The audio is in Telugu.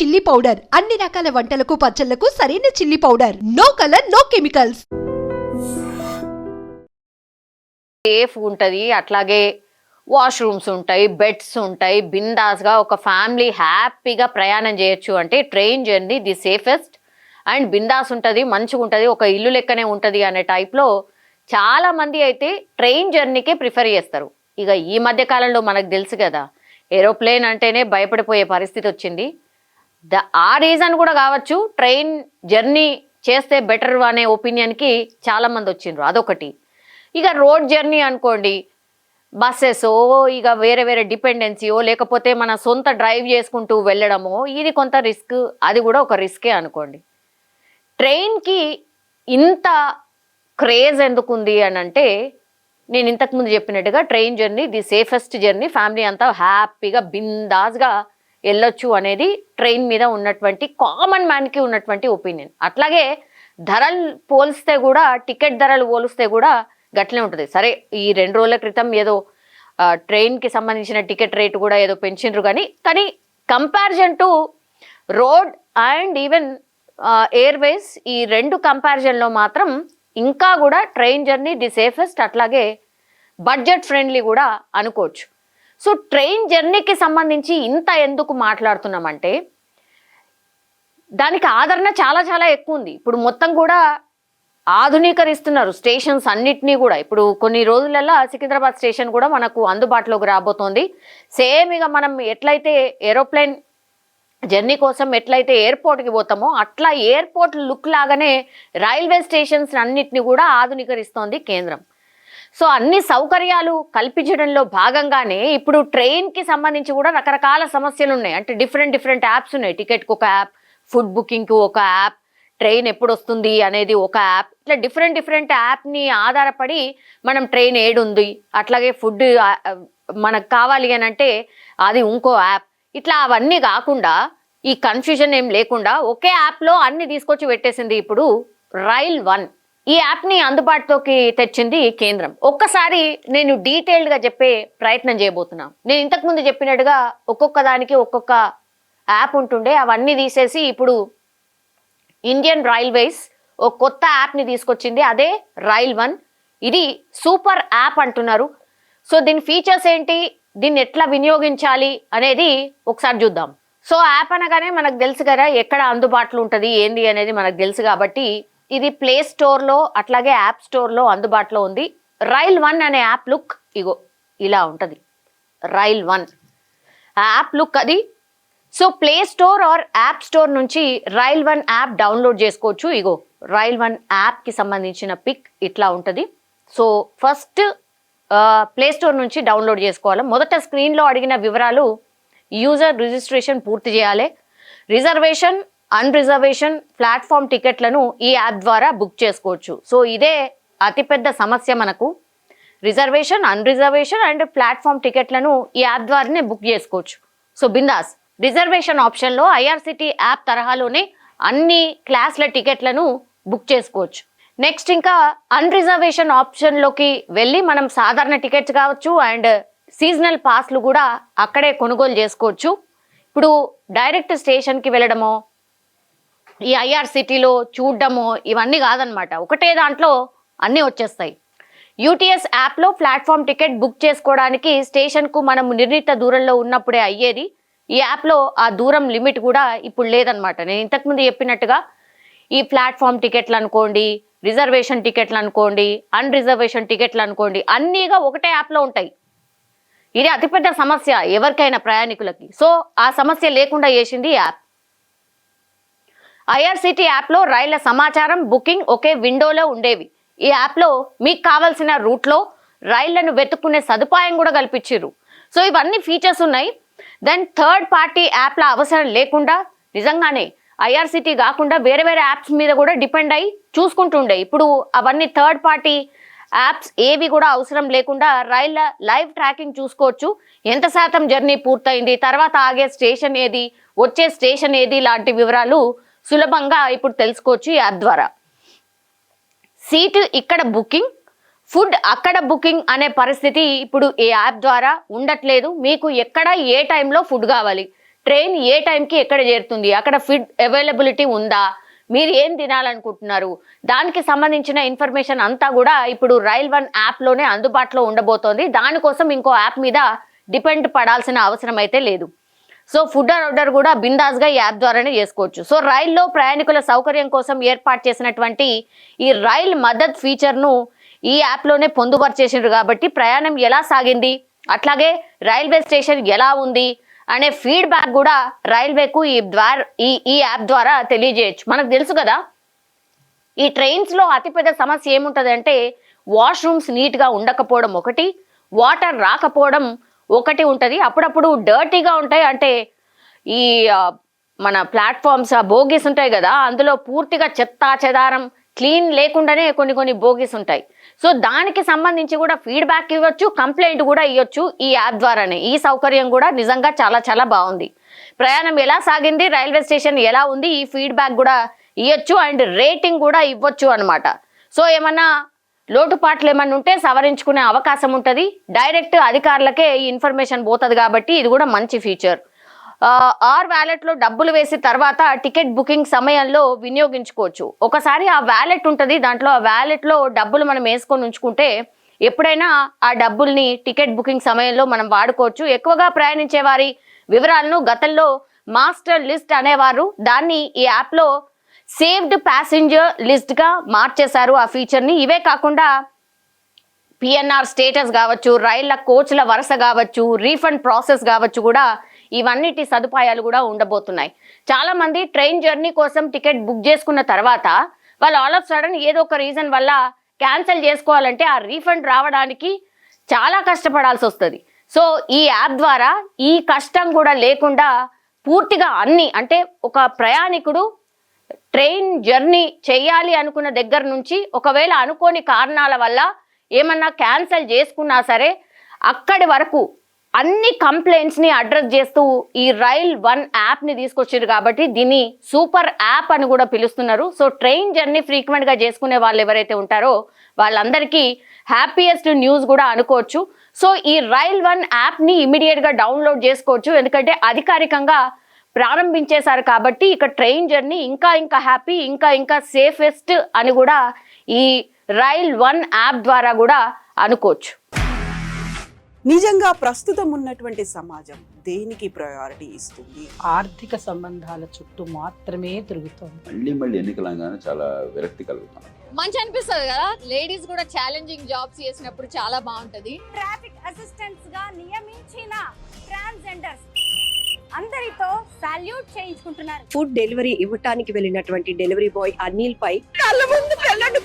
చిల్లీ పౌడర్ అన్ని రకాల వంటలకు పచ్చళ్లకు సరైన chilli powder. No colour no chemicals. Safe ఉంటుంది, అట్లాగే వాష్రూమ్స్ ఉంటాయి, బెడ్స్ ఉంటాయి, బిందాస్గా ఒక ఫ్యామిలీ హ్యాపీగా ప్రయాణం చేయొచ్చు అంటే train journey the safest and bindaas ఉంటుంది, మంచిగా ఉంటుంది, ఒక ఇల్లు లెక్కనే ఉంటుంది అనే టైప్లో చాలామంది అయితే ట్రైన్ జర్నీకే ప్రిఫర్ చేస్తారు. ఇక ఈ మధ్య కాలంలో మనకు తెలుసు కదా, ఏరోప్లేన్ అంటేనే భయపడిపోయే పరిస్థితి వచ్చింది. ఆ రీజన్ కూడా కావచ్చు, ట్రైన్ జర్నీ చేస్తే బెటర్ అనే ఒపీనియన్కి చాలామంది వచ్చిండ్రు, అదొకటి. ఇక రోడ్ జర్నీ అనుకోండి, బస్సెసో ఇక వేరే వేరే డిపెండెన్సీయో లేకపోతే మన సొంత డ్రైవ్ చేసుకుంటూ వెళ్ళడమో ఇది కొంత రిస్క్, అది కూడా ఒక రిస్కే అనుకోండి. ట్రైన్కి ఇంత క్రేజ్ ఎందుకుంది అని అంటే, నేను ఇంతకుముందు చెప్పినట్టుగా train journey the safest journey, family అంతా హ్యాపీగా బిందాస్గా వెళ్ళొచ్చు అనేది ట్రైన్ మీద ఉన్నటువంటి కామన్ మ్యాన్కి ఉన్నటువంటి ఒపీనియన్. అట్లాగే ధరలు పోలిస్తే కూడా, టికెట్ ధరలు పోలిస్తే కూడా గట్లనే ఉంటుంది. సరే, ఈ 2 రోజుల క్రితం ఏదో ట్రైన్కి సంబంధించిన టికెట్ రేటు కూడా ఏదో పెంచిండ్రు, కానీ comparison to road and even Airways, ఈ 2 కంపారిజన్లో మాత్రం ఇంకా కూడా ట్రైన్ జర్నీ ది సేఫెస్ట్, అట్లాగే బడ్జెట్ ఫ్రెండ్లీ కూడా అనుకోవచ్చు. సో ట్రైన్ జర్నీకి సంబంధించి ఇంత ఎందుకు మాట్లాడుతున్నామంటే, దానికి ఆదరణ చాలా చాలా ఎక్కువ ఉంది. ఇప్పుడు మొత్తం కూడా ఆధునీకరిస్తున్నారు స్టేషన్స్ అన్నిటినీ కూడా. ఇప్పుడు కొన్ని రోజులలో సికింద్రాబాద్ స్టేషన్ కూడా మనకు అందుబాటులోకి రాబోతోంది. సేమ్ ఇక మనం ఎట్లయితే ఏరోప్లేన్ జర్నీ కోసం ఎట్లయితే ఎయిర్పోర్ట్కి పోతామో అట్లా ఎయిర్పోర్ట్ లుక్ లాగానే రైల్వే స్టేషన్స్ అన్నిటిని కూడా ఆధునీకరిస్తోంది కేంద్రం. సో అన్ని సౌకర్యాలు కల్పించడంలో భాగంగానే ఇప్పుడు ట్రైన్కి సంబంధించి కూడా రకరకాల సమస్యలు ఉన్నాయి. అంటే డిఫరెంట్ యాప్స్ ఉన్నాయి. టికెట్కి ఒక యాప్, ఫుడ్ బుకింగ్కి ఒక యాప్, ట్రైన్ ఎప్పుడు వస్తుంది అనేది ఒక యాప్, ఇట్లా డిఫరెంట్ యాప్ని ఆధారపడి మనం ట్రైన్ ఏడుంది, అట్లాగే ఫుడ్ మనకు కావాలి అని అంటే అది ఇంకో యాప్, ఇట్లా అవన్నీ కాకుండా ఈ కన్ఫ్యూజన్ ఏం లేకుండా ఒకే యాప్లో అన్ని తీసుకొచ్చి పెట్టేసింది ఇప్పుడు రైల్1. ఈ యాప్ని అందుబాటులోకి తెచ్చింది కేంద్రం. ఒక్కసారి నేను డీటెయిల్డ్గా చెప్పే ప్రయత్నం చేయబోతున్నాను. నేను ఇంతకుముందు చెప్పినట్టుగా ఒక్కొక్క దానికి ఒక్కొక్క యాప్ ఉంటుండే, అవన్నీ తీసేసి ఇప్పుడు ఇండియన్ రైల్వేస్ ఒక కొత్త యాప్ని తీసుకొచ్చింది, అదే రైల్1. ఇది సూపర్ యాప్ అంటున్నారు. సో దీని ఫీచర్స్ ఏంటి, దీన్ని ఎట్లా వినియోగించాలి అనేది ఒకసారి చూద్దాం. సో యాప్ అనగానే మనకు తెలుసు కదా ఎక్కడ అందుబాటులో ఉంటుంది ఏంది అనేది మనకు తెలుసు, కాబట్టి ఇది ప్లే స్టోర్లో అట్లాగే యాప్ స్టోర్లో అందుబాటులో ఉంది. రైల్1 అనే యాప్ లుక్ ఇగో ఇలా ఉంటుంది. రైల్1 యాప్ లుక్ అది. So play store or app store నుంచి రైల్1 యాప్ డౌన్లోడ్ చేసుకోవచ్చు. ఇగో రైల్1 యాప్కి సంబంధించిన పిక్ ఇట్లా ఉంటుంది. సో ఫస్ట్ ప్లే స్టోర్ నుంచి డౌన్లోడ్ చేసుకోవాలి. మొదట స్క్రీన్లో అడిగిన వివరాలు, యూజర్ రిజిస్ట్రేషన్ పూర్తి చేయాలి. రిజర్వేషన్, అన్రిజర్వేషన్, ప్లాట్ఫామ్ టికెట్లను ఈ యాప్ ద్వారా బుక్ చేసుకోవచ్చు. సో ఇదే అతిపెద్ద సమస్య మనకు. రిజర్వేషన్, అన్రిజర్వేషన్ అండ్ ప్లాట్ఫామ్ టికెట్లను ఈ యాప్ ద్వారానే బుక్ చేసుకోవచ్చు. సో బిందాస్. రిజర్వేషన్ ఆప్షన్లో ఐఆర్సిటీ యాప్ తరహాలోనే అన్ని క్లాస్ల టికెట్లను బుక్ చేసుకోవచ్చు. నెక్స్ట్ ఇంకా అన్రిజర్వేషన్ ఆప్షన్లోకి వెళ్ళి మనం సాధారణ టికెట్స్ కావచ్చు అండ్ సీజనల్ పాస్లు కూడా అక్కడే కొనుగోలు చేసుకోవచ్చు. ఇప్పుడు డైరెక్ట్ స్టేషన్కి వెళ్ళడమో ఈ ఐఆర్సిటీలో చూడడమో ఇవన్నీ కాదనమాట, ఒకటే దాంట్లో అన్నీ వచ్చేస్తాయి. యూటీఎస్ యాప్లో ప్లాట్ఫామ్ టికెట్ బుక్ చేసుకోవడానికి స్టేషన్కు మనం నిర్ణీత దూరంలో ఉన్నప్పుడే అయ్యేది. ఈ యాప్లో ఆ దూరం లిమిట్ కూడా ఇప్పుడు లేదనమాట. నేను ఇంతకుముందు చెప్పినట్టుగా ఈ ప్లాట్ఫామ్ టికెట్లు అనుకోండి, రిజర్వేషన్ టికెట్లు అనుకోండి, అన్రిజర్వేషన్ టికెట్లు అనుకోండి, అన్నీగా ఒకటే యాప్లో ఉంటాయి. ఇది అతిపెద్ద సమస్య ఎవరికైనా ప్రయాణికులకి. సో ఆ సమస్య లేకుండా చేసింది యాప్. ఐఆర్సిటీ యాప్లో రైళ్ల సమాచారం, బుకింగ్ ఒకే విండోలో ఉండేవి. ఈ యాప్లో మీకు కావాల్సిన రూట్లో రైళ్లను వెతుక్కునే సదుపాయం కూడా కల్పించారు. సో ఇవన్నీ ఫీచర్స్ ఉన్నాయి. దెన్ థర్డ్ పార్టీ యాప్ల అవసరం లేకుండా నిజంగానే ఐఆర్సిటీ కాకుండా వేరే వేరే యాప్స్ మీద కూడా డిపెండ్ అయ్యి చూసుకుంటుండే. ఇప్పుడు అవన్నీ థర్డ్ పార్టీ యాప్స్ ఏవి కూడా అవసరం లేకుండా రైళ్ల లైవ్ ట్రాకింగ్ చూసుకోవచ్చు. ఎంత శాతం జర్నీ పూర్తయింది, తర్వాత ఆగే స్టేషన్ ఏది, వచ్చే స్టేషన్ ఏది లాంటి వివరాలు సులభంగా ఇప్పుడు తెలుసుకోవచ్చు ఈ యాప్ ద్వారా. సీటు ఇక్కడ బుకింగ్, ఫుడ్ అక్కడ బుకింగ్ అనే పరిస్థితి ఇప్పుడు ఈ యాప్ ద్వారా ఉండట్లేదు. మీకు ఎక్కడ ఏ టైంలో ఫుడ్ కావాలి, ట్రైన్ ఏ టైంకి ఎక్కడ చేరుతుంది, అక్కడ ఫుడ్ అవైలబిలిటీ ఉందా, మీరు ఏం తినాలనుకుంటున్నారు, దానికి సంబంధించిన ఇన్ఫర్మేషన్ అంతా కూడా ఇప్పుడు రైల్1 యాప్లోనే అందుబాటులో ఉండబోతోంది. దానికోసం ఇంకో యాప్ మీద డిపెండ్ పడాల్సిన అవసరం అయితే లేదు. సో ఫుడ్ ఆర్డర్ కూడా బిందాస్గా ఈ యాప్ ద్వారానే చేసుకోవచ్చు. సో రైల్లో ప్రయాణికుల సౌకర్యం కోసం ఏర్పాటు చేసినటువంటి ఈ రైల్ మదద్ ఫీచర్ను ఈ యాప్లోనే పొందుపరిచేసిండ్రు కాబట్టి ప్రయాణం ఎలా సాగింది, అట్లాగే రైల్వే స్టేషన్ ఎలా ఉంది అనే ఫీడ్బ్యాక్ కూడా రైల్వేకు ఈ యాప్ ద్వారా తెలియజేయచ్చు. మనకు తెలుసు కదా, ఈ ట్రైన్స్లో అతిపెద్ద సమస్య ఏముంటుంది అంటే వాష్రూమ్స్ నీట్గా ఉండకపోవడం ఒకటి, వాటర్ రాకపోవడం ఒకటి ఉంటుంది. అప్పుడప్పుడు డర్టీగా ఉంటాయి, అంటే ఈ మన ప్లాట్ఫామ్స్ బోగీస్ ఉంటాయి కదా, అందులో పూర్తిగా చెత్త చెదారం క్లీన్ లేకుండానే కొన్ని బోగీస్ ఉంటాయి. సో దానికి సంబంధించి కూడా ఫీడ్బ్యాక్ ఇవ్వచ్చు, కంప్లైంట్ కూడా ఇవ్వచ్చు ఈ యాప్ ద్వారానే. ఈ సౌకర్యం కూడా నిజంగా చాలా బాగుంది. ప్రయాణం ఎలా సాగింది, రైల్వే స్టేషన్ ఎలా ఉంది, ఈ ఫీడ్బ్యాక్ కూడా ఇవ్వచ్చు అండ్ రేటింగ్ కూడా ఇవ్వచ్చు అనమాట. సో ఏమన్నా లోటుపాట్లు ఏమన్నా ఉంటే సవరించుకునే అవకాశం ఉంటుంది. డైరెక్ట్ అధికారులకే ఈ ఇన్ఫర్మేషన్ పోతుంది కాబట్టి ఇది కూడా మంచి ఫీచర్. వ్యాలెట్లో డబ్బులు వేసి తర్వాత టికెట్ బుకింగ్ సమయంలో వినియోగించుకోవచ్చు. ఒకసారి ఆ వ్యాలెట్ ఉంటుంది, దాంట్లో ఆ వ్యాలెట్లో డబ్బులు మనం వేసుకొని ఉంచుకుంటే ఎప్పుడైనా ఆ డబ్బుల్ని టికెట్ బుకింగ్ సమయంలో మనం వాడుకోవచ్చు. ఎక్కువగా ప్రయాణించే వారి వివరాలను గతంలో మాస్టర్ లిస్ట్ అనేవారు, దాన్ని ఈ యాప్లో సేవ్డ్ ప్యాసింజర్ లిస్ట్గా మార్చేశారు ఆ ఫీచర్ని. ఇవే కాకుండా పిఎన్ఆర్ స్టేటస్ కావచ్చు, రైళ్ల కోచ్ల వరుస కావచ్చు, రీఫండ్ ప్రాసెస్ కావచ్చు, కూడా ఇవన్నిటి సదుపాయాలు కూడా ఉండబోతున్నాయి. చాలా మంది ట్రైన్ జర్నీ కోసం టికెట్ బుక్ చేసుకున్న తర్వాత వాళ్ళు ఆల్ ఆఫ్ సడన్ ఏదో ఒక రీజన్ వల్ల క్యాన్సిల్ చేసుకోవాలంటే ఆ రీఫండ్ రావడానికి చాలా కష్టపడాల్సి వస్తుంది. సో ఈ యాప్ ద్వారా ఈ కష్టం కూడా లేకుండా పూర్తిగా అన్ని, అంటే ఒక ప్రయాణికుడు ట్రైన్ జర్నీ చేయాలి అనుకున్న దగ్గర నుంచి ఒకవేళ అనుకోని కారణాల వల్ల ఏమన్నా క్యాన్సిల్ చేసుకున్నా సరే అక్కడి వరకు అన్ని కంప్లైంట్స్ని అడ్రస్ చేస్తూ ఈ రైల్1 యాప్ని తీసుకొచ్చారు కాబట్టి దీన్ని సూపర్ యాప్ అని కూడా పిలుస్తున్నారు. సో ట్రైన్ జర్నీ ఫ్రీక్వెంట్గా చేసుకునే వాళ్ళు ఎవరైతే ఉంటారో వాళ్ళందరికీ హ్యాపీయెస్ట్ న్యూస్ కూడా అనుకోవచ్చు. సో ఈ రైల్1 యాప్ని ఇమీడియట్గా డౌన్లోడ్ చేసుకోవచ్చు, ఎందుకంటే అధికారికంగా ప్రారంభించేశారు కాబట్టి ఇక ట్రైన్ జర్నీ ఇంకా హ్యాపీ, ఇంకా సేఫెస్ట్ అని కూడా ఈ రైల్1 యాప్ ద్వారా కూడా అనుకోవచ్చు. నిజంగా ప్రస్తుతం ఉన్నటువంటి సమాజం దేనికి ప్రయారిటీ ఇస్తుంది? ఆర్థిక సంబంధాల చుట్టూ మాత్రమే తిరుగుతోంది. మళ్ళీ ఎన్నికలంగానే చాలా విరక్తి కలుగుతాం. మంచి అనిపిస్తుంది కదా, లేడీస్ కూడా ఛాలెంజింగ్ జాబ్స్ చేసినప్పుడు చాలా బాగుంటది. ట్రాఫిక్ అసిస్టెంట్స్ గా నియమించిన ట్రాన్స్జెండర్స్ అందరితో సాల్యూట్ చేయించుకుంటున్నారు. ఫుడ్ డెలివరీ ఇవ్వటానికి వెళ్ళినటువంటి డెలివరీ బాయ్ అనిల్ పై కళ్ళ ముందు పెళ్ళండి